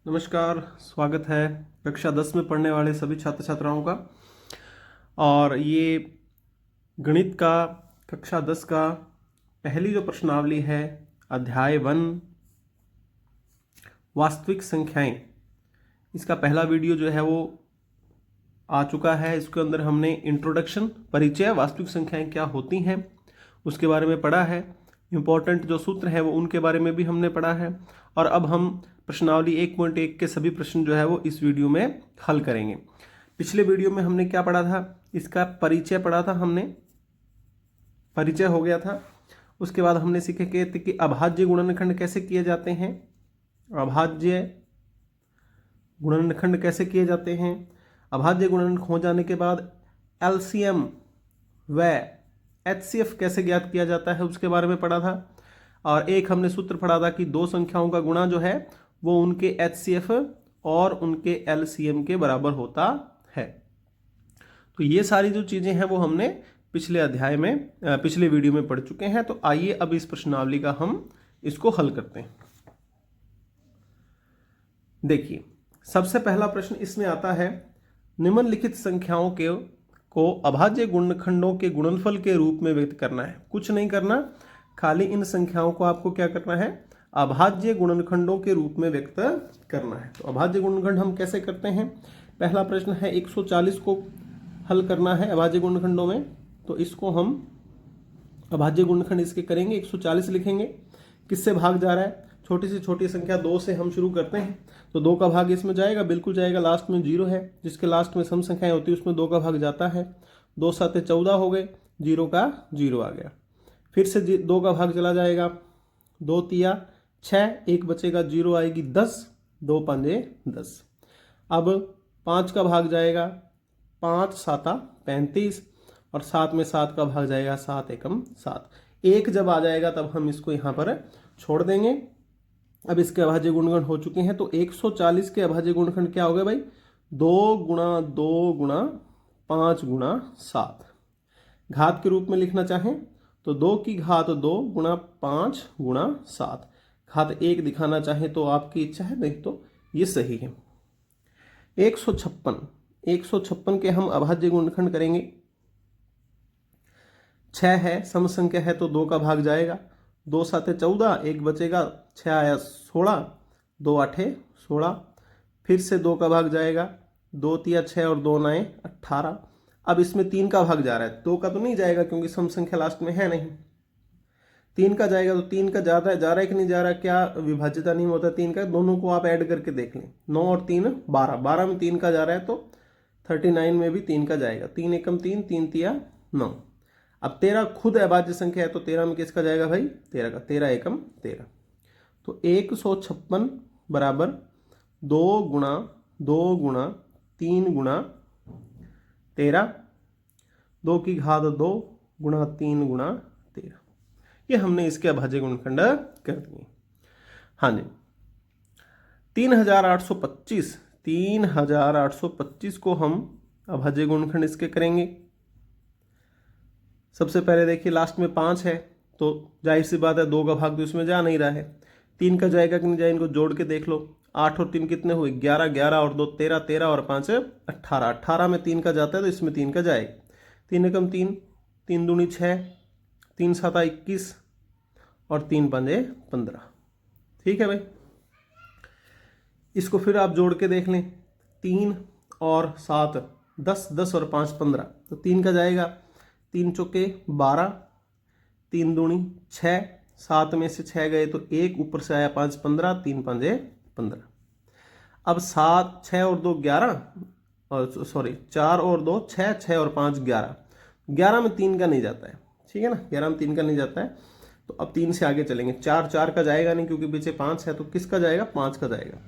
नमस्कार, स्वागत है कक्षा 10 में पढ़ने वाले सभी छात्र छात्राओं का। और ये गणित का कक्षा 10 का पहली जो प्रश्नावली है, अध्याय 1 वास्तविक संख्याएं, इसका पहला वीडियो जो है वो आ चुका है। इसके अंदर हमने इंट्रोडक्शन, परिचय, वास्तविक संख्याएं क्या होती हैं उसके बारे में पढ़ा है। इम्पोर्टेंट जो सूत्र है वो उनके बारे में भी हमने पढ़ा है। और अब हम प्रश्नावली 1.1 के सभी प्रश्न जो है वो इस वीडियो में हल करेंगे। पिछले वीडियो में हमने क्या पढ़ा था, इसका परिचय पढ़ा था हमने, परिचय हो गया था। उसके बाद हमने सीखे कि अभाज्य गुणनखंड कैसे किए जाते हैं, अभाज्य गुणनखंड कैसे किए जाते हैं। अभाज्य गुणनखंड हो जाने के बाद एलसीएम व एचसीएफ कैसे ज्ञात किया जाता है उसके बारे में पढ़ा था। और एक हमने सूत्र पढ़ा था कि दो संख्याओं का गुणा जो है वो उनके एचसीएफ और उनके एलसीएम के बराबर होता है। तो ये सारी जो चीजें हैं वो हमने पिछले अध्याय में, पिछले वीडियो में पढ़ चुके हैं। तो आइए अब इस प्रश्नावली का हम इसको हल करते हैं। देखिए, सबसे पहला प्रश्न इसमें आता है, निम्नलिखित संख्याओं को अभाज्य गुणनखंडों के गुणनफल के रूप में व्यक्त करना है। कुछ नहीं करना, खाली इन संख्याओं को आपको क्या करना है, अभाज्य गुणनखंडों के रूप में व्यक्त करना है। तो अभाज्य गुणनखंड हम कैसे करते हैं। पहला प्रश्न है 140 को हल करना है अभाज्य गुणनखंडों में। तो इसको हम अभाज्य गुणनखंड इसके करेंगे, 140 लिखेंगे। किससे भाग जा रहा है, छोटी से छोटी संख्या 2 से हम शुरू करते हैं। तो 2 का भाग इसमें जाएगा, बिल्कुल जाएगा। लास्ट में 0 है, जिसके लास्ट में सम संख्याएं होती है उसमें 2 का भाग जाता है। 2 7 14 हो गए, 0 का 0 आ गया। फिर से 2 का भाग चला जाएगा, 2 तिया 6, 1 बचेगा, 0 आएगी 10, 2 पंजे 10। अब 5 का भाग जाएगा, 5 7 35, और 7 में 7 का भाग जाएगा, 7 एकम 7। 1 जब आ जाएगा तब हम इसको यहाँ पर छोड़ देंगे। अब इसके अभाज्य गुणनखंड हो चुके हैं। तो 140 के अभाज्य गुणनखंड क्या हो गए भाई, 2 गुणा 2 गुणा 5 गुणा 7। घात के रूप में लिखना चाहें तो 2 की घात 2 गुणा 5 गुणा 7। घात 1 दिखाना चाहें तो आपकी इच्छा है, नहीं तो ये सही है। 156 के हम अभाज्य गुणनखंड करेंगे। 6 है, सम संख्या है तो 2 का भाग जाएगा। 2 7 14, 1 बचेगा, 6 आया 16, 2 8 16। फिर से 2 का भाग जाएगा, 2 तिया 6 और 2 9 18। अब इसमें 3 का भाग जा रहा है, 2 का तो नहीं जाएगा क्योंकि सम संख्या लास्ट में है नहीं। 3 का जाएगा, तो 3 का जा रहा है कि नहीं जा रहा है, क्या विभाज्यता नहीं होता 3 का। दोनों को आप ऐड करके देख लें, 9 और 3 12, 12 में 3 का जा रहा है तो 39 में भी 3 का जाएगा। 3 एकम 3, 3 तिया 9। अब 13 खुद अभाज्य संख्या है तो 13 में किसका जाएगा भाई, 13 का। 13 एकम 13। तो 156 बराबर 2 गुणा 2 गुणा 3 गुणा 13, 2 की घात 2 गुणा 3 गुणा 13। ये हमने इसके अभाज्य गुणनखंड कर दिए। हाँ जी, 3825 को हम अभाज्य गुणनखंड इसके करेंगे। सबसे पहले देखिए, लास्ट में 5 है तो जाहिर सी बात है 2 का भाग तो इसमें जा नहीं रहा है। 3 का जाएगा कि नहीं जाएगा, इनको जोड़ के देख लो। 8 और 3 कितने हुए, 11, 11 और 2 13, 13 और 5 18। 18 में 3 का जाता है तो इसमें 3 का जाएगा। 3 एकम 3, 3 दूनी 6, 3 7 21 और 3 पंजे 15। ठीक है भाई, इसको फिर आप जोड़ के देख लें। 3 और 7 10, 10 और 5 15, तो 3 का जाएगा। 3 चौके 12, 3 दूनी 6, 7 में से 6 गए तो 1, ऊपर से आया 5 15, 3 पंजे 15। अब 7 6 और 2 11, और सॉरी 4 और 2 6, 6 और 5 11। 11 में 3 का नहीं जाता है, ठीक है ना, 11 में 3 का नहीं जाता है। तो अब 3 से आगे चलेंगे। 4 का जाएगा नहीं क्योंकि पीछे 5 है, तो किसका जाएगा, 5 का जाएगा।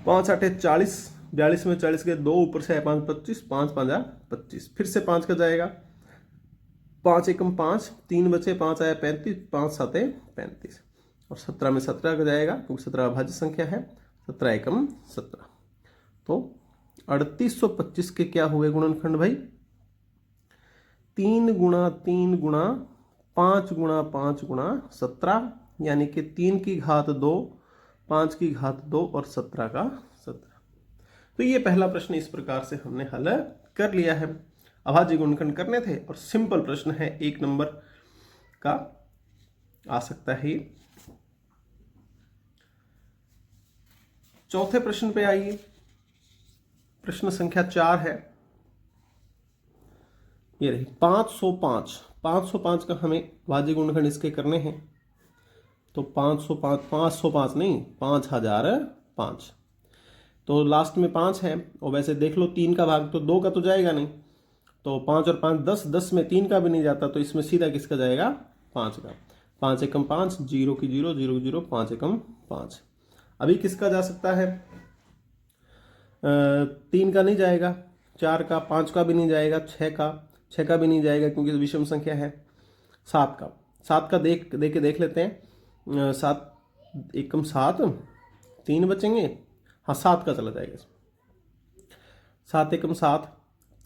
5 8 40, 42 में 40 गए, 2 ऊपर से 5 25, 5 5 25। फिर से 5 का जाएगा, 5 एकम 5, 3 बचे, 5 आया 35, 5 7 35। और 17 में 17 का जाएगा क्योंकि 17 अभाज्य संख्या है। 17 एकम 17। तो 3825 के क्या हुए गुणनखंड भाई, 3 गुणा 3 गुणा 5 गुणा 5 गुणा 17, यानी कि 3 की घात 2 5 की घात 2 और 17 का 17। तो ये पहला प्रश्न इस प्रकार से हमने हल कर लिया है। अभाज्य गुणनखंड करने थे और सिंपल प्रश्न है, 1 नंबर का आ सकता है ये। चौथे प्रश्न पे आइए। प्रश्न संख्या 4 है, ये रही 505। 505 का हमें अभाज्य गुणनखंड इसके करने हैं। तो 505 नहीं, 5005। तो लास्ट में 5 है, और वैसे देख लो 3 का भाग तो 2 का तो जाएगा नहीं, तो 5 और 5 10, 10 में 3 का भी नहीं जाता, तो इसमें सीधा किसका जाएगा? 5 का। 5 एकम 5, 0 की 0, 0 0, 5 एकम 5। अभी किसका जा सकता है? 3 का नहीं जाएगा, 4 का, 5 का भी नहीं जाएगा, 6 का भी नहीं जाएगा क्योंकि विषम संख्या है। 7 का देख लेते हैं। 7 एकम 7, 3 बचेंगे। हाँ, 7 का चला जाएगा। 7 एकम 7,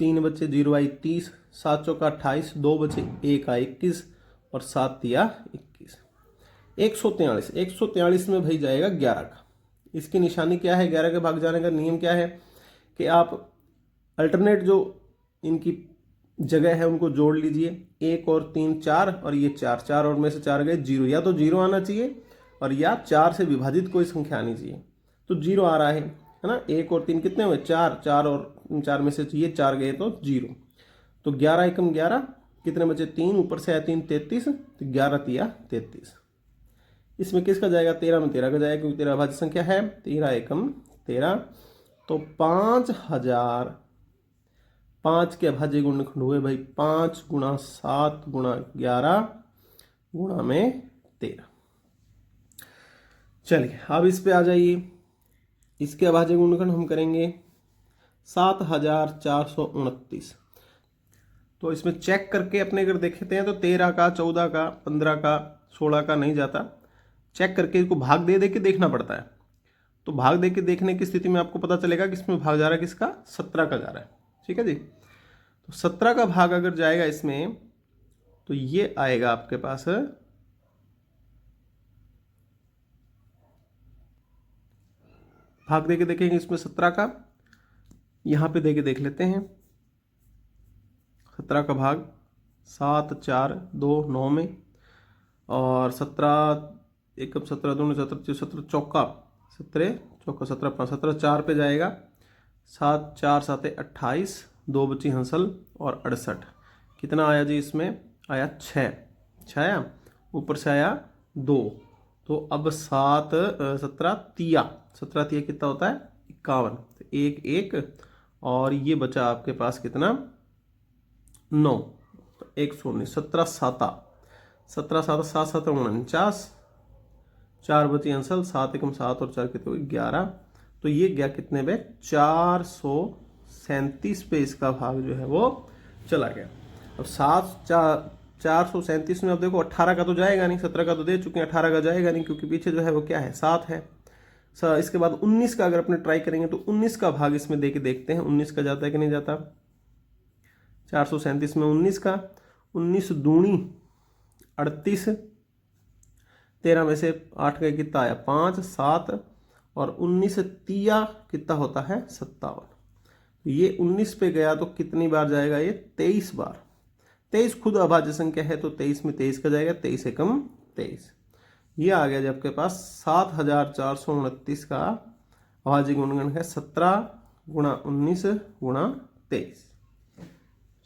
3 बचे, 0 आई 30, 7 चौका 28, 2 बचे, 1 आ 21 और 7 तिया 21। 143। 143 में भाई जाएगा 11 का। इसकी निशानी क्या है? 11 के भाग जाने का नियम क्या है कि आप अल्टरनेट जो इनकी जगह है उनको जोड़ लीजिए। 1 और 3 4, और ये 4 4 और में से 4 गए 0, या तो 0 आना चाहिए और या 4 से विभाजित कोई संख्या आनी चाहिए। तो 0 आ रहा है ना। 1 और 3 कितने हुए? 4 4, और 4 में से चाहिए 4 गए तो 0। तो 11 एकम 11, कितने बचे? 3, ऊपर से आया 3, 33, तो 11 तिया 33। इसमें किसका जाएगा? 13 में 13 का जाएगा क्योंकि 13 अभाज्य संख्या है। 13 एकम 13, तो 5000। 5 के अभाज्य गुणनखंड हुए भाई 5 गुणा 7 गुणा 11 गुणा में 13। चलिए अब इस पे आ जाइए। इसके अभाज्य गुणनखंड हम करेंगे 7429। तो इसमें चेक करके अपने अगर देखते हैं तो 13 का, 14 का, 15 का, 16 का नहीं जाता। चेक करके इसको भाग दे के देखना पड़ता है। तो भाग दे के देखने की स्थिति में आपको पता चलेगा कि इसमें भाग जा रहा है किसका? 17 का जा रहा है। ठीक है जी। तो 17 का भाग अगर जाएगा इसमें तो ये आएगा आपके पास, भाग दे के देखेंगे इसमें 17 का। यहां पे दे के देख लेते हैं। 17 का भाग 7 4 2 9 में, और 17 एकम 17 2 17 17 चौका 17 चौका 17 5 17 4 पे जाएगा। 7 4 7 28, 2 बची हंसल और 68। कितना आया जी? इसमें आया 6 आया, ऊपर से आया 2। तो अब 7 17 तिया, 17 तिया कितना होता है? 51। तो 1 1, और ये बचा आपके पास कितना? 9। तो 119। 17 7 7 7 49, 4 बची अंसल, 7 एकम 7 और 4 कितने हुए? 11। तो ये गया कितने पे? 437 पे इसका भाग जो है वो चला गया। अब 437 में अब देखो 18 का तो जाएगा नहीं, 17 का तो दे चुके हैं, 18 का जाएगा नहीं क्योंकि पीछे जो है वो क्या है? 7 है। इसके बाद 19 का अगर अपने ट्राई करेंगे तो 19 का भाग इसमें दे के देखते हैं 19 का जाता है कि नहीं जाता। 437 में 19 का, 19 दूनी 38, 13 में से 8 का कितना आया? 5 7, और 19 तिया कितना होता है? 57। ये 19 पे गया तो कितनी बार जाएगा? ये 23 बार। 23 खुद अभाज्य संख्या है तो 23 में 23 का जाएगा, 23 एकम 23। ये आ गया जब आपके पास 7429 का अभाज्य गुणनखंड है 17 गुणा 19 गुणा 23।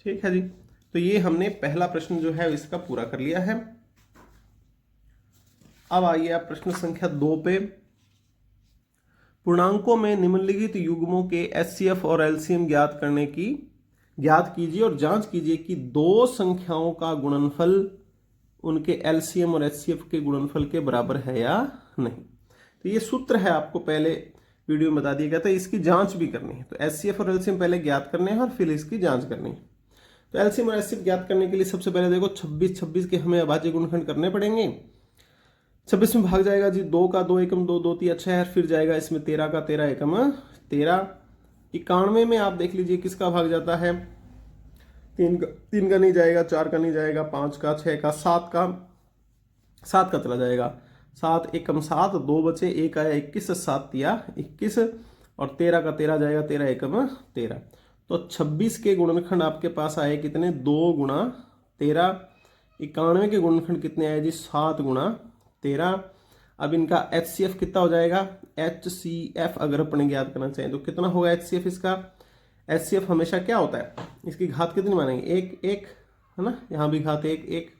ठीक है जी। तो ये हमने पहला प्रश्न जो है इसका पूरा कर लिया है। अब आइए आप प्रश्न संख्या 2 पे। पूर्णांकों में निम्नलिखित युग्मों के एचसीएफ और एलसीएम ज्ञात कीजिए और जांच कीजिए कि दो संख्याओं का गुणनफल उनके एलसीएम और एचसीएफ के गुणनफल के बराबर है या नहीं। तो ये सूत्र है, आपको पहले वीडियो में बता दिया गया था, इसकी जांच भी करनी है। तो एचसीएफ और एलसीएम पहले ज्ञात करने हैं और फिर इसकी जांच करनी है। तो एलसीएम और एचसीएफ ज्ञात करने के लिए सबसे पहले देखो 26 26 के हमें अभाज्य गुणनखंड करने पड़ेंगे। 26 में भाग जाएगा जी 2 का 2 एकम 2 2 तिया 6, फिर जाएगा इसमें 13 का 13 एकम 13। 91 में आप देख लीजिए किसका भाग जाता है? 3 का नहीं जाएगा, 4 का नहीं जाएगा, 5 का, 6 का, 7 का चला जाएगा। 7 एकम 7, 2 बचे, 1 आया 21, 7 दिया 21 और 13 का 13 जाएगा, 13 एकम 13। तो 26 के गुणनखंड आपके पास आए कितने, 2 गुणा 13। 91 के गुणनखंड कितने आए जी, 7 गुणा 13। अब इनका HCF कितना हो जाएगा, HCF अगर अपन ज्ञात करना चाहें तो कितना होगा HCF इसका। HCF हमेशा क्या होता है, इसकी घात कितनी मानेंगे, 1 1 है ना, यहाँ भी घात 1 1।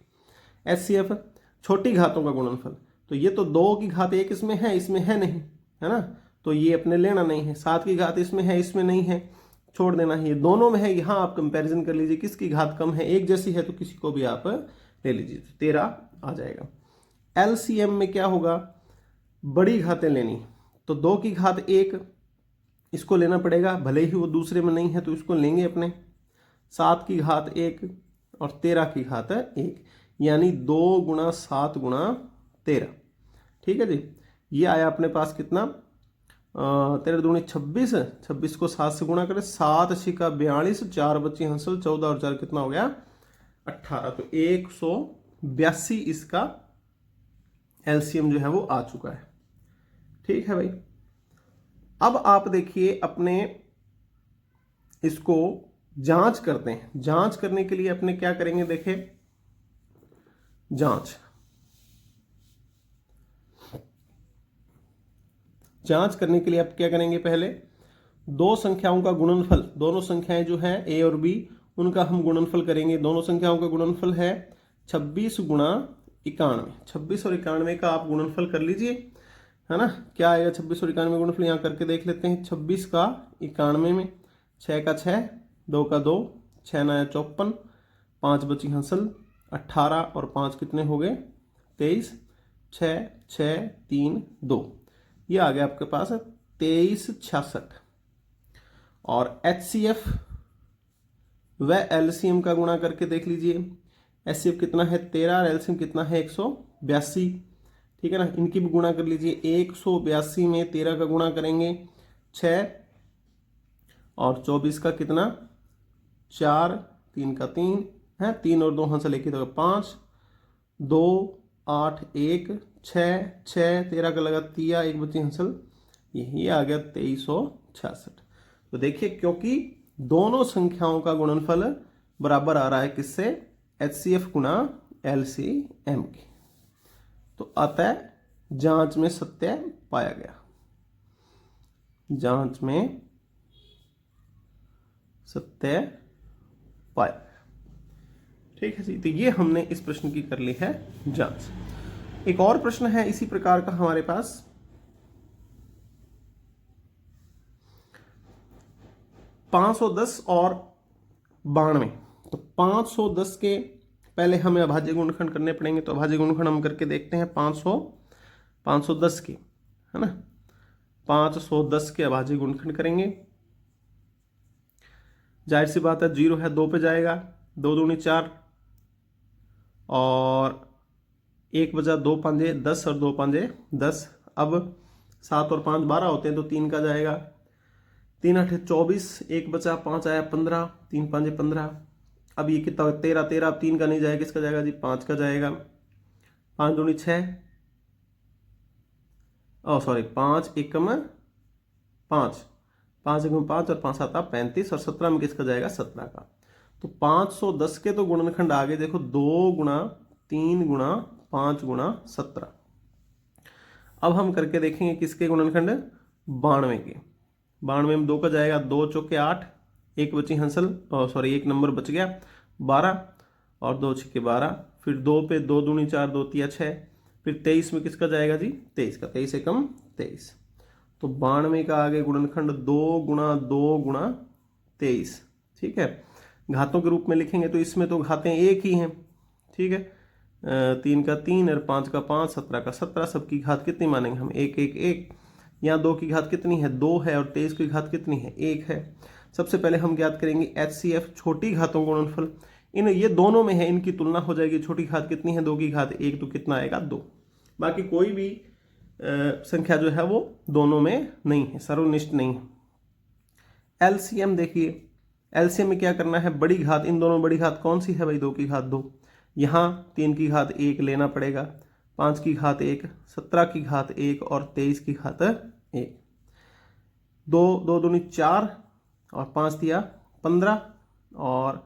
HCF छोटी घातों का गुणनफल, तो ये तो 2 की घात 1 इसमें है नहीं, है ना, तो ये अपने लेना नहीं है। 7 की घात इसमें है, इसमें नहीं है, छोड़ देना है। ये दोनों में है, यहाँ आप कंपैरिजन कर लीजिए किसकी घात कम है, एक जैसी है तो किसी को भी आप ले लीजिए, तो 13 आ जाएगा। LCM में क्या होगा, बड़ी घातें लेनी, तो 2 की घात 1 इसको लेना पड़ेगा, भले ही वो दूसरे में नहीं है तो इसको लेंगे अपने। 7 की घात 1 और 13 की घात 1, यानी 2 गुणा 7 गुणा 13। ठीक है जी, ये आया अपने पास कितना, 13 दूनी 26, 26 को 7 से गुणा करें, 7 छिका 42, 4 बची हंसल 14 और 4 कितना हो गया 18, तो 182 इसका LCM जो है वो आ चुका है। ठीक है भाई, अब आप देखिए अपने इसको जांच करते हैं। जांच करने के लिए अपने क्या करेंगे, देखें जांच करने के लिए आप क्या करेंगे, पहले दो संख्याओं का गुणनफल, दोनों संख्याएं जो है A और B उनका हम गुणनफल करेंगे। दोनों संख्याओं का गुणनफल है 26 गुणा 91। 26 और 91 का आप गुणनफल कर लीजिए, है ना, क्या आएगा 26 और 91 गुणनफल, यहाँ करके देख लेते हैं। 26 का 91 में, 6 का 6, 2 का 2, 6 9 54, 5 बची हंसल 18 और 5 कितने हो गए 23, 6 6 3 2, ये आ गया आपके पास 2366। और HCF व LCM का गुणा करके देख लीजिए। HCF कितना है 13 और LCM कितना है 182। ठीक है ना, इनकी भी गुणा कर लीजिए। 182 में 13 का गुणा करेंगे 6 और 24 का कितना 4, 3 का 3 है, 3 और 2 हंसल 1 तो 5, 2 8 1 6 6, 13 का लगा तिया, 1 बची हंसल, यही आ गया 2366। तो देखिए क्योंकि दोनों संख्याओं का गुणनफल बराबर आ रहा है किससे, HCF गुणा LCM की, तो अतः जांच में सत्य पाया गया। जांच में सत्य पाया गया। ठीक है जी, तो ये हमने इस प्रश्न की कर ली है जांच। एक और प्रश्न है इसी प्रकार का हमारे पास, 510 और 92। तो 510 के पहले हमें अभाज्य गुणनखंड करने पड़ेंगे, तो अभाज्य गुणनखंड हम करके देखते हैं। 510 के, है ना, 510 के अभाज्य गुणनखंड करेंगे। जाहिर सी बात है 0 है, 2 पे जाएगा, 2 दूनी 4 और 1 बजा 2 पंजे 10 और 2 पंजे 10। अब 7 और 5 12 होते हैं तो 3 का जाएगा, 3 8 24, 1 बचा 5 आया 15, 3 5 15। अब ये कितना 13 13, अब 3 का नहीं जाएगा, किसका जाएगा जी 5 का जाएगा। 5 दूनी 6, सॉरी 5 एकम 5, 5 एकम 5 और 5 7 35 और 17 में किसका जाएगा 17 का। तो 510 के तो गुणनखंड आगे देखो 2 गुणा 3 गुणा 5 गुणा 17। अब हम करके देखेंगे किसके गुणनखंड, 92 के। 92 में 2 का जाएगा, 2 चौके 8, 1 बची हंसल, सॉरी 1 नंबर बच गया 12 और 2 छक्के 12, फिर 2 पे 2 दूनी 4, 2 तिया 6, फिर 23 में किसका जाएगा जी 23 का, 23 एकम 23। तो 92 का आगे गुणनखंड 2 गुणा 2 गुणा 23। ठीक है, घातों के रूप में लिखेंगे तो इसमें तो घातें एक ही हैं। ठीक है, 3 का 3 और 5 का 5, 17 का 17, सबकी घात कितनी मानेंगे हम 1 1 1। यहाँ 2 की घात कितनी है 2 है और 23 की घात कितनी है 1 है। सबसे पहले हम ज्ञात करेंगे HCF छोटी घातों गुणनफल, इन ये दोनों में है, इनकी तुलना हो जाएगी। छोटी घात कितनी है 2 की घात 1, तो कितना आएगा 2। बाकी कोई भी संख्या जो है वो दोनों में नहीं है, सर्वनिष्ठ नहीं है। LCM देखिए, LCM में क्या करना है, बड़ी घात, इन दोनों बड़ी घात कौन सी है भाई 2 की घात 2, यहाँ 3 की घात 1 लेना पड़ेगा, 5 की घात 1, 17 की घात 1 और 23 की घात 1। 2 2 दूनी 4 और 5 दिया 15 और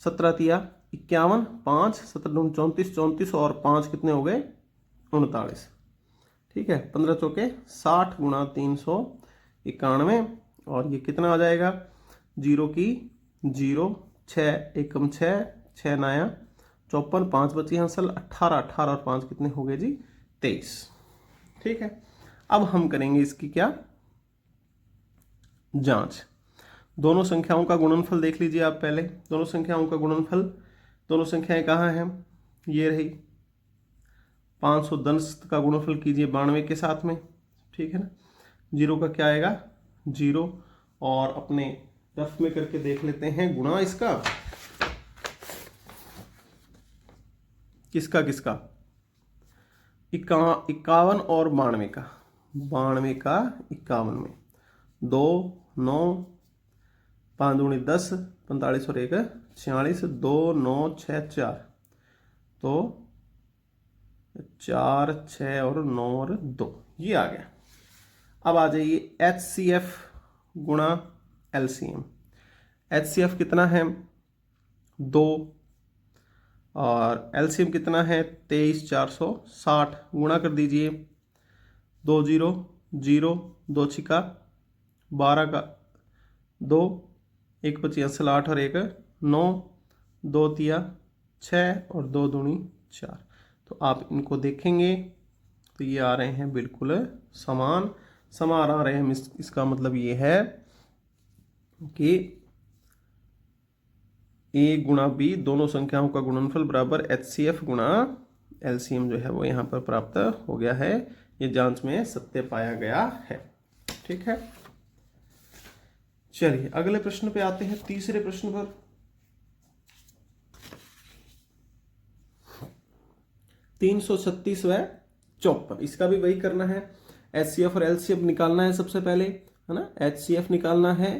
17 दिया 51, 5 17 दूनी 34, 34 और 5 कितने हो गए 39। ठीक है, 15 चौके 60 गुणा 391 और ये कितना आ जाएगा, 0 की 0, 6 एकम 6, 6 नाया 54, 5 बची हंसल 18, 18 और 5 कितने हो गए जी 23। ठीक है, अब हम करेंगे इसकी क्या जांच। दोनों संख्याओं का गुणनफल देख लीजिए आप पहले। दोनों संख्याओं का गुणनफल, दोनों संख्याएं कहाँ हैं, ये रही। 510 का गुणनफल कीजिए 92 के साथ में, ठीक है ना। 0 का क्या आएगा 0 और अपने रफ में करके देख लेते हैं गुणा इसका किसका 51 और 92 का, 92 का 51 में 2 9 5 दूनी 10, 45 और 1 46, 2 9 6 4, तो 4 6 और 9 और 2 ये आ गया। अब आ जाइए HCF गुणा LCM। HCF कितना है 2 और LCM कितना है 23,460, गुणा कर दीजिए 2 0 0, 2 छिका 12 का 2, 1 पची असल 8 और 1 9, 2 तिया 6 और 2 दूनी 4। तो आप इनको देखेंगे तो ये आ रहे हैं बिल्कुल समान आ रहे हैं। इसका मतलब ये है कि A गुणा B दोनों संख्याओं का गुणनफल बराबर HCF गुणा LCM जो है वो यहाँ पर प्राप्त हो गया है। ये जांच में सत्य पाया गया है। ठीक है, चलिए अगले प्रश्न पे आते हैं, तीसरे प्रश्न पर। तीन 336 व 54, इसका भी वही करना है। HCF और LCM निकालना है सबसे पहले, है ना। HCF निकालना है,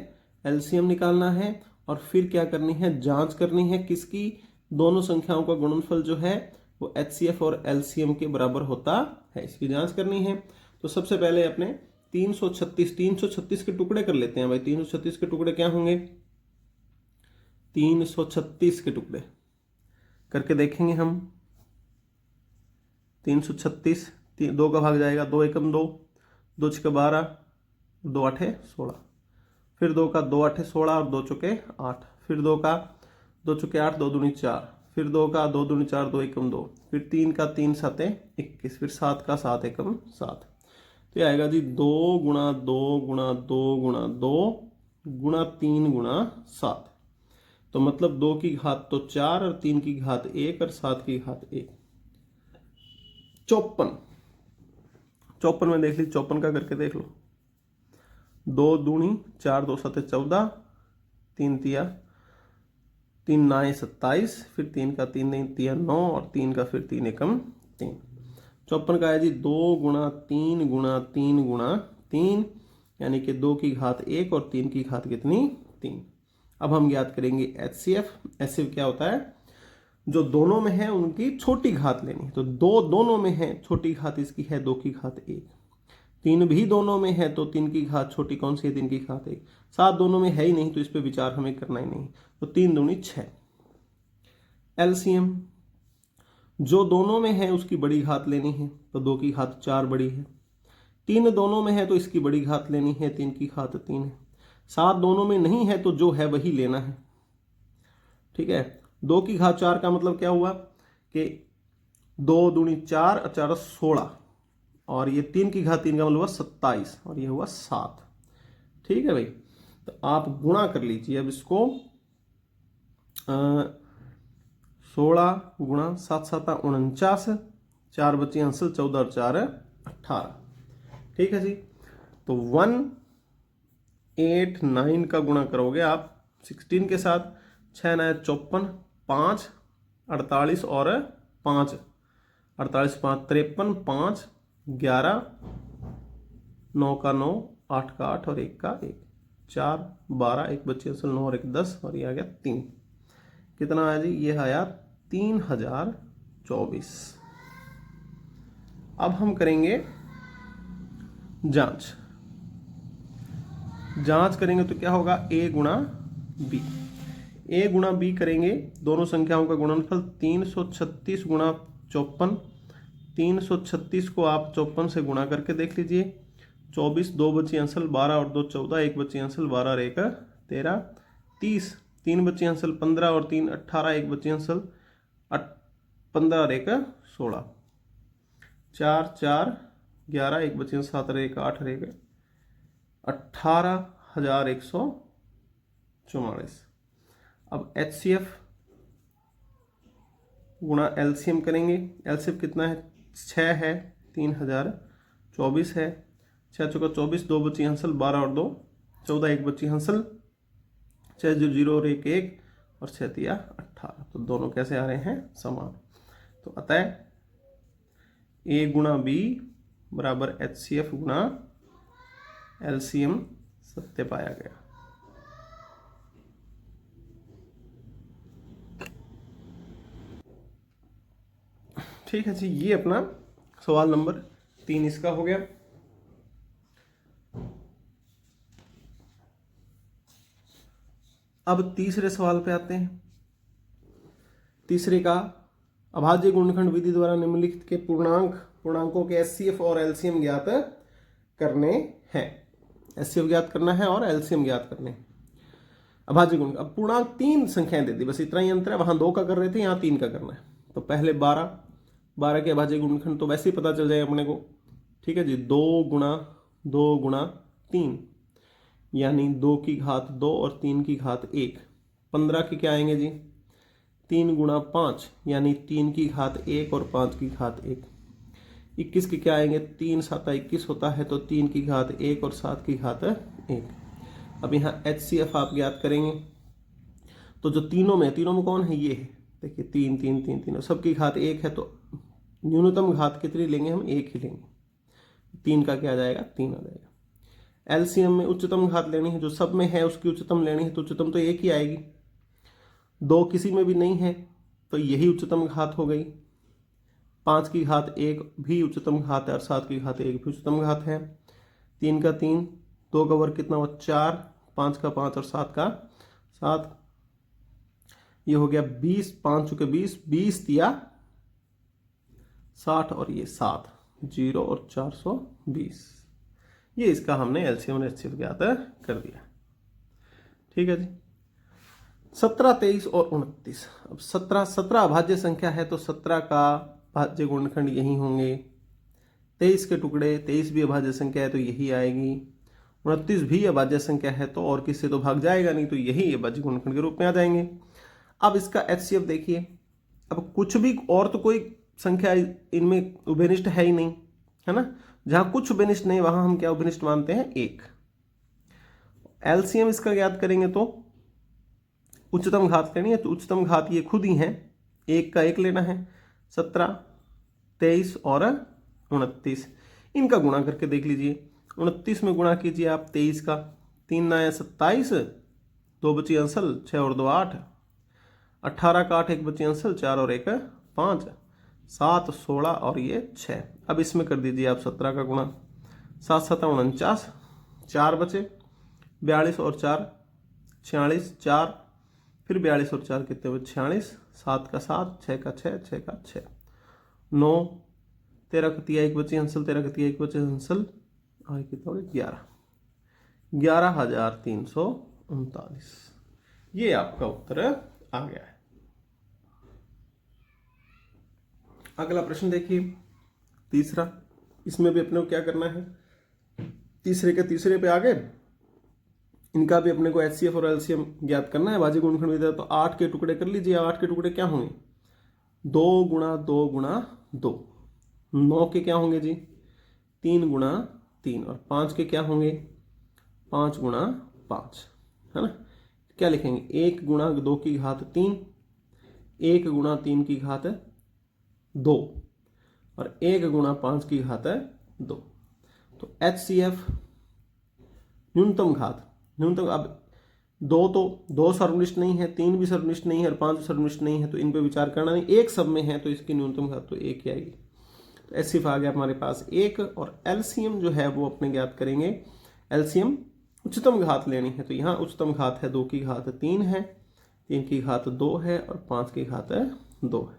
LCM निकालना है और फिर क्या करनी है, जांच करनी है किसकी, दोनों संख्याओं का गुणनफल जो है वो HCF और LCM के बराबर होता है, इसकी जांच करनी है। तो सबसे पहले अपने 336 के टुकड़े कर लेते हैं भाई। 336 के टुकड़े क्या होंगे, 336 के टुकड़े करके देखेंगे हम। 336 2 का भाग जाएगा, 2 एकम 2, 2 छक्के 12, 2 आठे 16, फिर 2 का 2 आठे 16 और 2 चौके 8, फिर 2 का 2 चौके 8, 2 दूनी 4, फिर 2 का 2 दूनी 4, 2 एकम 2, फिर 3 का 3 साते 21, फिर 7 का 7 एकम 7। तो ये आएगा जी 2 गुणा 2 गुणा 2 गुणा 2 गुणा 3 गुणा 7। तो मतलब 2 की घात तो 4 और 3 की घात 1 और 7 की घात 1, 54 में देख ली, 54 का करके देख लो। 2 दूनी 4, 2 7 14, 3 तिया 3 9 27, फिर 3 का 3 नहीं तिया 9 और 3 का फिर 3 एकम 3। 54 का है जी 2 गुणा 3 गुणा 3 गुणा 3, यानी कि 2 की घात 1 और 3 की घात कितनी 3। अब हम ज्ञात करेंगे HCF। HCF क्या होता है, जो दोनों में है उनकी छोटी घात लेनी है। तो 2 दोनों में है, छोटी घात इसकी है 2 की घात 1। 3 भी दोनों में है तो 3 की घात छोटी कौन सी है, 3 की घात 1। 7 दोनों में है ही नहीं तो इस पे विचार हमें करना ही नहीं, तो 3 दूनी 6। LCM, जो दोनों में है उसकी बड़ी घात लेनी है तो 2 की घात 4 बड़ी है। 3 दोनों में है तो इसकी बड़ी घात लेनी है, 3 की घात 3 है। 7 दोनों में नहीं है तो जो है वही लेना है। ठीक है, 2 की घात 4 का मतलब क्या हुआ कि 2 दूनी 4 और 4 16, और ये 3 की घात 3 का मतलब हुआ 27 और ये हुआ 7। ठीक है भाई, तो आप गुणा कर लीजिए अब इसको। 16 गुणा 7 7 49, 4 बची अंसल 14 और 4 18। ठीक है जी, तो 189 का गुणा करोगे आप 16 के साथ, 6 9 54, 5 48 और 5 48 5 53, 5 11, 9 का 9, 8 का 8 और 1 का 1, 4 12, 1 बच्चे असल 9 और 1 10 और ये आ गया 3। कितना आया जी, ये आया 3024। अब हम करेंगे जांच करेंगे तो क्या होगा, a गुणा b। a गुणा b करेंगे, दोनों संख्याओं का गुणनफल 336 गुणा 54। 336 को आप 54 से गुणा करके देख लीजिए। 24, 2 बची अंसल 12 और 2 14, 1 बची अंसल 12 और 1 13, 30, 3 बची अंसल 15 और 3 18, 1 बची अंसल 15 और 1 16, 4 4 11, 1 बची अंसल 7 और 1 8 और 1 18,144। अब HCF गुणा LCM करेंगे। LCM कितना है, 6 है, 3024 है। 6 चौका 24, 2 बची हंसल 12 और 2 14, 1 बची हंसल 6 0 और 1 1 और 6 तिया 18। तो दोनों कैसे आ रहे हैं, समान। तो अतः A गुणा B बराबर HCF गुणा LCM सत्य पाया गया। ठीक है जी, ये अपना सवाल नंबर 3 इसका हो गया। अब तीसरे सवाल पे आते हैं। तीसरे का, अभाज्य गुणनखंड विधि द्वारा निम्नलिखित के पूर्णांकों के HCF और LCM ज्ञात करने हैं। HCF ज्ञात करना है और LCM ज्ञात करने हैं। अभाज्य गुण, अब पूर्णांक 3 संख्याएं दे दी, बस इतना ही अंतर है। वहां 2 का कर रहे थे, यहाँ 3 का करना है। तो पहले 12 के अभाज्य गुणनखंड तो वैसे ही पता चल जाएगा अपने को। ठीक है जी, 2 गुणा 3 यानी 2 की घात 2 और 3 की घात 1। 15 के क्या आएंगे जी, 3 गुणा 5 यानी 3 की घात 1 और 5 की घात 1। 21 के क्या आएंगे, 3 7 21 होता है, तो 3 की घात 1 और 7 की घात 1। अब यहाँ HCF आप ज्ञात करेंगे, तो जो तीनों में कौन है, ये है। देखिए 3 3 3 3 सबकी घात 1 है, तो न्यूनतम घात कितनी लेंगे हम, 1 ही लेंगे। 3 का क्या आ जाएगा, 3 आ जाएगा। LCM में उच्चतम घात लेनी है, जो सब में है उसकी उच्चतम लेनी है, तो उच्चतम तो 1 ही आएगी। 2 किसी में भी नहीं है, तो यही उच्चतम घात हो गई। 5 की घात 1 भी उच्चतम घात है और 7 की घात 1 भी उच्चतम घात है। 3 का 3, 2 का वर्ग कितना हुआ 4, 5 का 5 और 7 का 7, ये हो गया 20, 5 चुके 20, 20 दिया 60 और ये 7, 0 और 420। ये इसका हमने LCM और HCF ज्ञात कर दिया। ठीक है जी। 17, 23 और 29। अब 17 अभाज्य संख्या है, तो 17 का भाज्य गुणनखंड यही होंगे। 23 के टुकड़े, 23 भी अभाज्य संख्या है तो यही आएगी। 29 भी अभाज्य संख्या है, तो और किससे तो भाग जाएगा नहीं, तो यही अभाज्य गुणनखंड के रूप में आ जाएंगे। अब इसका HCF देखिए, अब कुछ भी और तो कोई संख्या इनमें उभयनिष्ठ है ही नहीं, है ना। जहां कुछ उभयनिष्ठ नहीं, वहां हम क्या उभयनिष्ठ मानते हैं, 1। LCM इसका ज्ञात करेंगे तो उच्चतम घात लेनी है, तो उच्चतम घात ये खुद ही है, 1 का 1 लेना है। 17, 23 और 29, इनका गुणा करके देख लीजिए। 29 में गुणा कीजिए आप 23 का, 3 9 27, 2 बची अंसल 6 और 2 8, 18 का 8, 1 बची अंसल 4 और 1 5, 7 16 और ये 6। अब इसमें कर दीजिए आप 17 का गुणा, 7 7 49, 4 बचे, 42 और 4 46, 4 फिर 42 और 4 कितने बचे, 46, 7 का 7, 6 का 6, 6 का 6, 9, 13 का 1 बची हंसल, 13 का 1 बचे हंसल और कितना हो गया 11, 11,339। ये आपका उत्तर आ गया है। अगला प्रश्न देखिए, तीसरा। इसमें भी अपने को क्या करना है, तीसरे के तीसरे पे आ गए। इनका भी अपने को HCF और LCM ज्ञात करना है। भाज्य गुणनखंड विधि, तो 8 के टुकड़े कर लीजिए। 8 के टुकड़े क्या होंगे, 2 गुणा 2 गुणा 2। 9 के क्या होंगे जी, 3 गुणा 3। और 5 के क्या होंगे, 5 गुणा 5, है ना। क्या लिखेंगे, 1 गुणा 2 की घात 3, 1 गुणा 3 की घात 2 और 1 गुणा 5 की घात 2। तो HCF न्यूनतम घात, न्यूनतम, अब 2 तो 2 सर्वनिष्ठ नहीं है, 3 भी सर्वनिष्ठ नहीं है और 5 भी सर्वनिष्ठ नहीं है, तो इन पे विचार करना नहीं। एक सब में है तो इसकी न्यूनतम घात तो 1 ही आएगी। तो एचसीएफ आ गया हमारे पास 1 और एलसीएम जो है वो अपने ज्ञात करेंगे। एलसीएम उच्चतम घात लेनी है तो यहाँ उच्चतम घात है 2 की घात 3 है, 3 की घात 2 है और 5 की घात 2 है।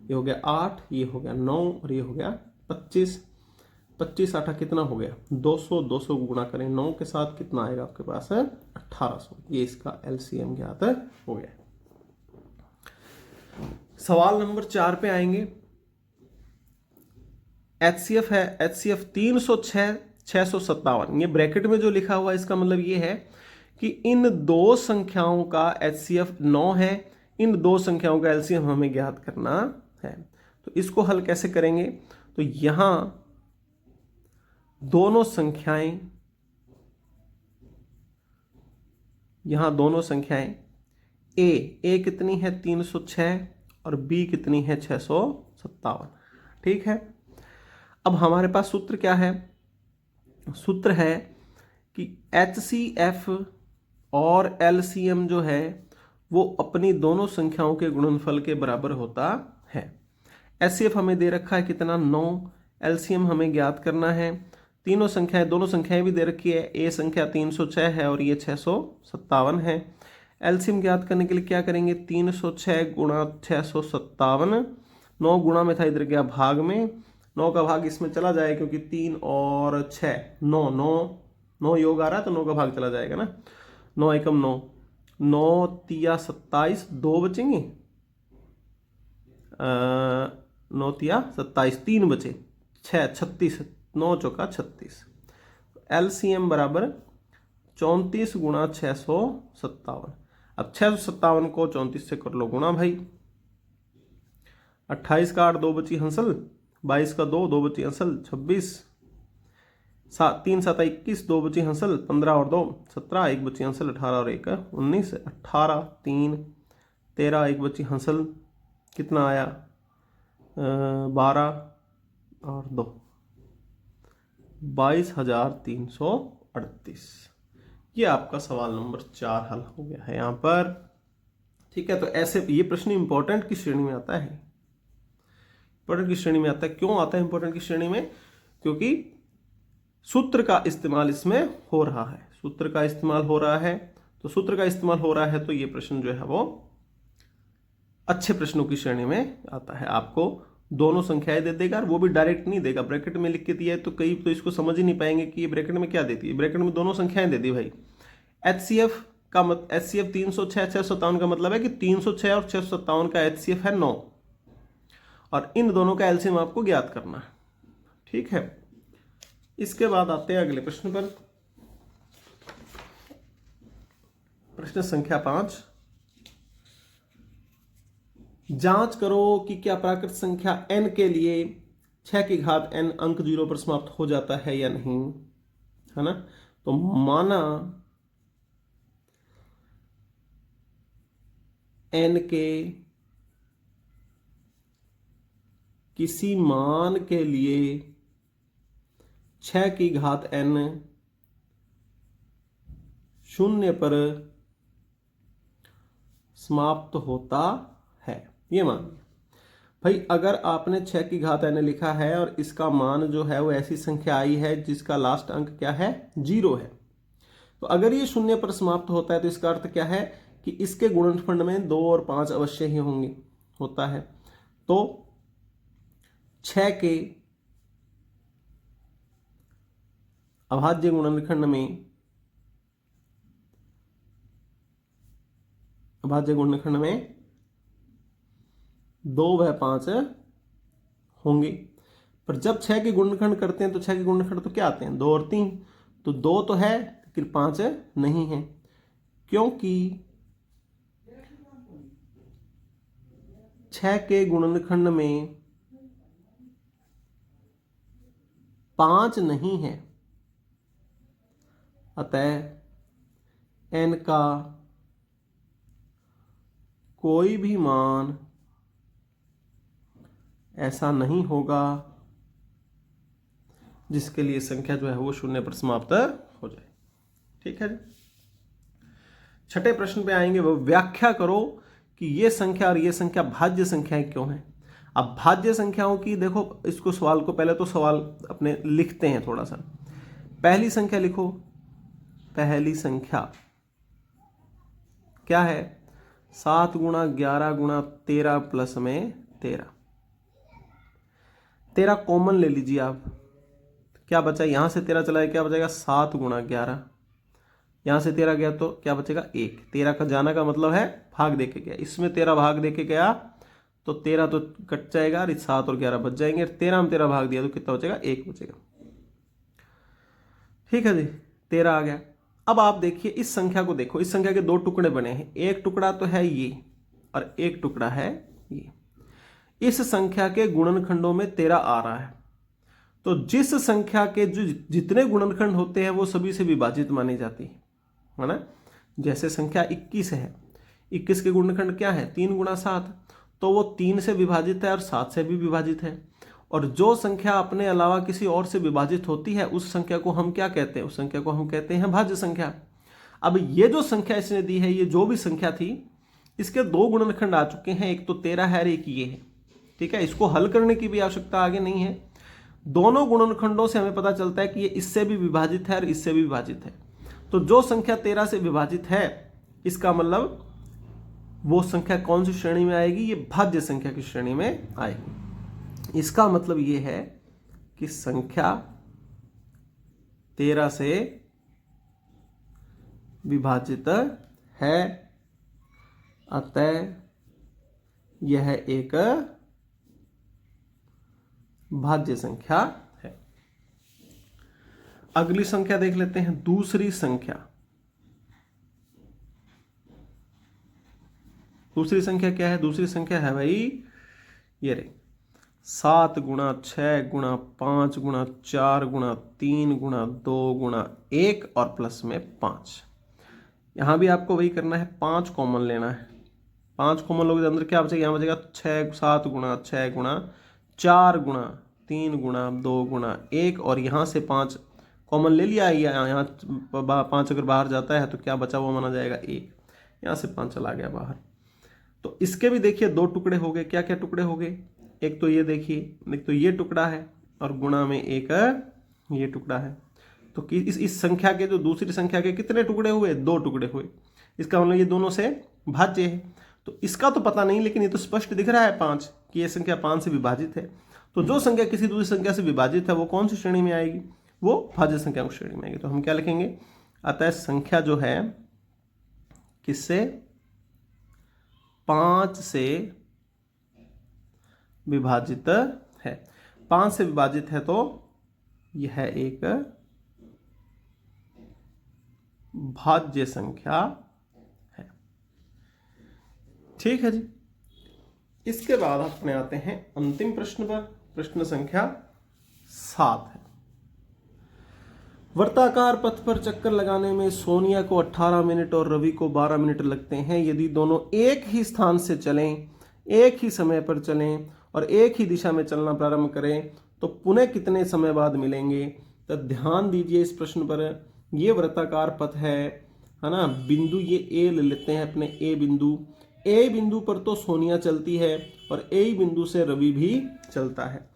ये हो गया 8, ये हो गया 9 और ये हो गया 25। 25 8 कितना हो गया 200, 200 को गुणा करें 9 के साथ कितना आएगा आपके पास 1800। ये इसका एलसीएम ज्ञात हो गया। सवाल नंबर 4 पे आएंगे। एचसीएफ है, एचसीएफ 306 657। ये ब्रैकेट में जो लिखा हुआ है इसका मतलब ये है कि इन दो संख्याओं का एचसीएफ 9 है, इन दो संख्याओं का एलसीएम हमें ज्ञात करना है। तो इसको हल कैसे करेंगे, तो यहां दोनों संख्याएं ए कितनी है 306 और बी कितनी है 657। ठीक है, अब हमारे पास सूत्र क्या है, सूत्र है कि एचसीएफ और एलसीएम जो है वो अपनी दोनों संख्याओं के गुणनफल के बराबर होता है। एचसीएफ हमें दे रखा है कितना 9, एलसीएम हमें ज्ञात करना है। दोनों संख्याएं भी दे रखी है, ए संख्या 306 है और ये 657 है। एलसीएम ज्ञात करने के लिए क्या करेंगे, 306 गुणा 657, 9 गुणा में था इधर गया भाग में, 9 का भाग इसमें चला जाए क्योंकि 3 और 6 9 योग आ रहा है तो 9 का भाग चला जाएगा ना। 9 एकम 9, 9 तिया 27, 2 बचेंगे, 9 तिया 27, 3 बचे, 6 36, 9 चौका 36। एलसीएम बराबर 34 गुणा 657। अब 657 को 34 से कर लो गुणा भाई, 28 का 8, 2 बची हंसल, 22 का 2, 2 बची हंसल, 26, 3 7 21, 2 बची हंसल, 15 और 2 17, 1 बची हंसल, 18 और 1 19, 18 3 13, 1 बची हंसल, कितना आया 12 और 2 22,338। ये आपका सवाल नंबर 4 हल हो गया है यहाँ पर। ठीक है, तो ऐसे ये प्रश्न इंपॉर्टेंट की श्रेणी में आता है। इंपॉर्टेंट की श्रेणी में आता है, क्यों आता है इंपॉर्टेंट की श्रेणी में, क्योंकि सूत्र का इस्तेमाल इसमें हो रहा है, सूत्र का इस्तेमाल हो रहा है। तो सूत्र का इस्तेमाल हो रहा है तो ये प्रश्न जो है वो अच्छे प्रश्नों की श्रेणी में आता है। आपको दोनों संख्याएं दे देगा, वो भी डायरेक्ट नहीं देगा, ब्रैकेट में लिख के दिया है तो कई तो इसको समझ ही नहीं पाएंगे कि ये ब्रैकेट में क्या देती है। ब्रैकेट में दोनों संख्याएं दे दी भाई। एचसीएफ का एचसीएफ 306 657 का मतलब है कि 306 और 657 का एचसीएफ है 9 और इन दोनों का एलसीएम आपको ज्ञात करना है। ठीक है, इसके बाद आते हैं अगले प्रश्न पर। प्रश्न संख्या 5, जांच करो कि क्या प्राकृत संख्या n के लिए 6 की घात n अंक 0 पर समाप्त हो जाता है या नहीं, है ना। तो माना n के किसी मान के लिए 6 की घात n 0 पर समाप्त होता है। ये मान भाई, अगर आपने 6 की घात n लिखा है और इसका मान जो है वो ऐसी संख्या आई है जिसका लास्ट अंक क्या है 0 है, तो अगर ये 0 पर समाप्त होता है तो इसका अर्थ क्या है कि इसके गुणनफल में 2 और 5 अवश्य ही होंगे, होता है। तो 6 के अभाज्य गुणनखंड में 2 व 5 होंगे। पर जब 6 के गुणनखंड करते हैं तो 6 के गुणनखंड तो क्या आते हैं 2 और 3, तो 2 तो है लेकिन 5 नहीं है, क्योंकि 6 के गुणनखंड में 5 नहीं है। अतः n का कोई भी मान ऐसा नहीं होगा जिसके लिए संख्या जो है वो 0 पर समाप्त हो जाए। ठीक है, छठे प्रश्न पे आएंगे, वो व्याख्या करो कि ये संख्या और ये संख्या भाज्य संख्याएं क्यों हैं। अब भाज्य संख्याओं की देखो, इसको सवाल को पहले तो सवाल अपने लिखते हैं थोड़ा सा। पहली संख्या लिखो, पहली संख्या क्या है? 7 गुणा 11 गुणा 13 प्लस में 13। 13 कॉमन ले लीजिए आप, क्या बचा? यहां से 13 चला है, क्या बचेगा? 7 गुणा 11। यहां से 13 गया तो क्या बचेगा? 1। 13 का जाना का मतलब है भाग देके गया, इसमें 13 भाग देके गया तो 13 तो कट जाएगा, 7 और 11 बच जाएंगे। 13 में 13 भाग दिया तो कितना बचेगा? 1 बचेगा। ठीक है जी, 13 आ गया। अब आप देखिए इस संख्या को, देखो इस संख्या के दो टुकड़े बने हैं, एक टुकड़ा तो है ये और एक टुकड़ा है ये। इस संख्या के गुणनखंडों में 13 आ रहा है, तो जिस संख्या के जो जितने गुणनखंड होते हैं वो सभी से विभाजित मानी जाती है ना। जैसे संख्या 21 है, 21 के गुणनखंड क्या है? 3 गुणा 7, तो वो 3 से विभाजित है और 7 से भी विभाजित है। और जो संख्या अपने अलावा किसी और से विभाजित होती है उस संख्या को हम क्या कहते हैं? उस संख्या को हम कहते हैं भाज्य संख्या। अब ये जो संख्या इसने दी है, ये जो भी संख्या थी, इसके दो गुणनखंड आ चुके हैं, एक तो 13 है और एक ये है। ठीक है, इसको हल करने की भी आवश्यकता आगे नहीं है। दोनों गुणनखंडों से हमें पता चलता है कि ये इससे भी विभाजित है और इससे भी विभाजित है। तो जो संख्या 13 से विभाजित है, इसका मतलब वो संख्या कौन सी श्रेणी में आएगी? ये भाज्य संख्या की श्रेणी में आएगी। इसका मतलब ये है कि संख्या 13 से विभाजित है, अतः यह एक भाज्य संख्या है। अगली संख्या देख लेते हैं, दूसरी संख्या। दूसरी संख्या क्या है? दूसरी संख्या है भाई ये रही, 7 गुणा 6 गुणा 5 गुणा 4 गुणा 3 गुणा 2 गुणा 1 और प्लस में 5। यहां भी आपको वही करना है, 5 कॉमन लेना है। 5 कॉमन लोगे तो अंदर क्या बचेगा? यहां बचेगा 7 गुणा 6 गुणा 4 गुणा 3 गुणा 2 गुणा 1, और यहां से 5 कॉमन ले लिया। यहाँ 5 अगर बाहर जाता है तो क्या बचा हुआ माना जाएगा? 1। यहां से 5 चला गया बाहर। तो इसके भी देखिए दो टुकड़े हो गए। क्या क्या टुकड़े हो गए? एक तो ये देखिए, एक तो ये टुकड़ा है और गुणा में एक ये टुकड़ा है। तो इस संख्या के, जो दूसरी संख्या के कितने टुकड़े हुए? 2 टुकड़े हुए। इसका मतलब ये दोनों से भाज्य है। तो इसका तो पता नहीं, लेकिन ये तो स्पष्ट दिख रहा है 5 कि ये संख्या 5 से विभाजित है। तो जो संख्या किसी दूसरी संख्या से विभाजित है वो कौन सी श्रेणी में आएगी? वो भाज्य संख्या की श्रेणी में आएगी। तो हम क्या लिखेंगे? अतः संख्या जो है किससे? 5 से विभाजित है। 5 से विभाजित है तो यह एक भाज्य संख्या है। ठीक है जी। इसके बाद अपने आते हैं अंतिम प्रश्न पर। प्रश्न संख्या 7 है। वर्ताकार पथ पर चक्कर लगाने में सोनिया को 18 मिनट और रवि को 12 मिनट लगते हैं। यदि दोनों एक ही स्थान से चलें, एक ही समय पर चलें और एक ही दिशा में चलना प्रारंभ करें तो पुनः कितने समय बाद मिलेंगे? तो ध्यान दीजिए इस प्रश्न पर। ये वृत्ताकार पथ है ना। बिंदु ये ए ले लेते हैं अपने, ए बिंदु। ए बिंदु पर तो सोनिया चलती है और ए बिंदु से रवि भी चलता है।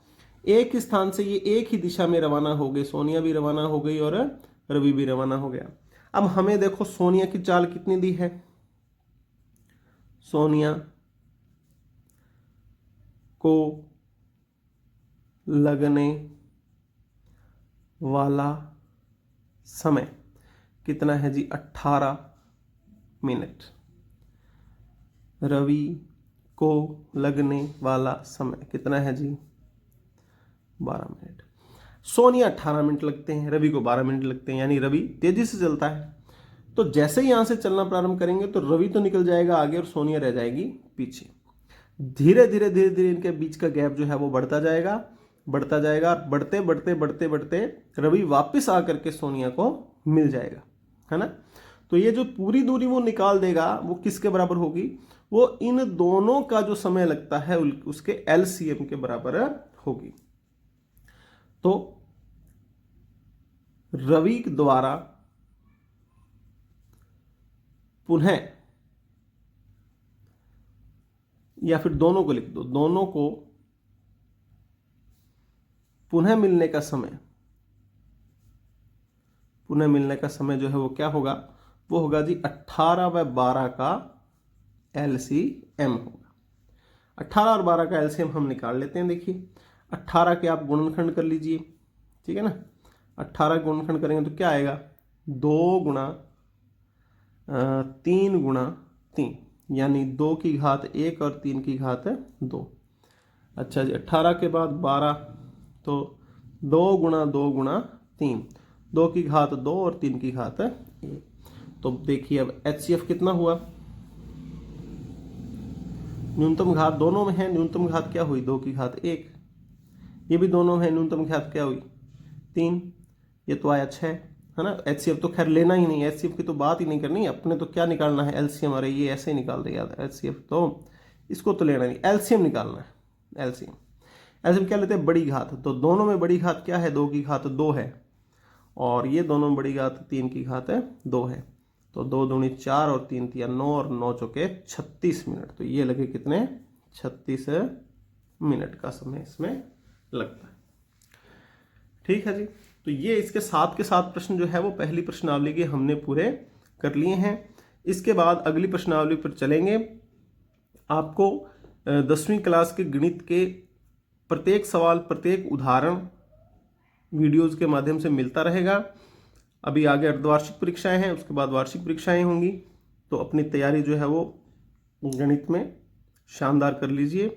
एक ही स्थान से ये एक ही दिशा में रवाना हो गए, सोनिया भी रवाना हो गई और रवि भी रवाना हो गया। अब हमें देखो सोनिया की चाल कितनी दी है। सोनिया को लगने वाला समय कितना है जी? 18 मिनट। रवि को लगने वाला समय कितना है जी? 12 मिनट। सोनिया 18 मिनट लगते हैं, रवि को 12 मिनट लगते हैं, यानी रवि तेजी से चलता है। तो जैसे ही यहां से चलना प्रारंभ करेंगे तो रवि तो निकल जाएगा आगे और सोनिया रह जाएगी पीछे। धीरे धीरे धीरे धीरे इनके बीच का गैप जो है वो बढ़ता जाएगा, बढ़ता जाएगा। बढ़ते बढ़ते बढ़ते बढ़ते रवि वापस आकर के सोनिया को मिल जाएगा, है ना। तो ये जो पूरी दूरी वो निकाल देगा वो किसके बराबर होगी? वो इन दोनों का जो समय लगता है उसके एलसीएम के बराबर होगी। तो रवि द्वारा पुनः, या फिर दोनों को लिख दो, दोनों को पुनः मिलने का समय, पुनः मिलने का समय जो है वो क्या होगा, वो होगा जी 18/12 का एलसीएम होगा। 18 और 12 का एलसीएम हम निकाल लेते हैं। देखिए 18 के आप गुणनखंड कर लीजिए, ठीक है ना। 18 गुणनखंड करेंगे तो क्या आएगा, 2 गुणा 3 गुणा 3, यानी 2 की घात 1 और 3 की घात 2। अच्छा जी 18 के बाद 12, तो 2 गुणा 2 गुणा 3, 2 की घात 2 और 3 की घात 1। तो देखिए अब HCF कितना हुआ, न्यूनतम घात दोनों में है, न्यूनतम घात क्या हुई 2 की घात 1, ये भी दोनों में है, न्यूनतम घात क्या हुई 3, ये तो आया 6, है ना। HCF तो खैर लेना ही नहीं, HCF की तो बात ही नहीं करनी, अपने तो क्या निकालना है LCM, अरे ये ऐसे ही निकाल देगा HCF, तो इसको तो लेना नहीं, LCM निकालना है। LCM क्या लेते हैं, बड़ी घात, तो दोनों में बड़ी घात क्या है, 2 की घात 2 है, और ये दोनों में बड़ी घात 3 की घात 2 है, तो 2 दूनी 4 और 3 तिया 9 और 9 चौके 36 मिनट, तो ये लगे कितने 36 मिनट का समय इसमें लगता है। ठीक है जी, तो ये इसके साथ के साथ प्रश्न जो है वो पहली प्रश्नावली के हमने पूरे कर लिए हैं। इसके बाद अगली प्रश्नावली पर चलेंगे। आपको 10वीं क्लास के गणित के प्रत्येक सवाल, प्रत्येक उदाहरण वीडियोस के माध्यम से मिलता रहेगा। अभी आगे अर्धवार्षिक परीक्षाएं हैं, उसके बाद वार्षिक परीक्षाएं होंगी, तो अपनी तैयारी जो है वो गणित में शानदार कर लीजिए।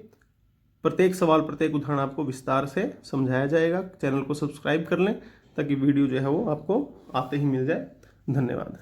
प्रत्येक सवाल, प्रत्येक उदाहरण आपको विस्तार से समझाया जाएगा। चैनल को सब्सक्राइब कर लें ताकि वीडियो जो है वो आपको आते ही मिल जाए। धन्यवाद।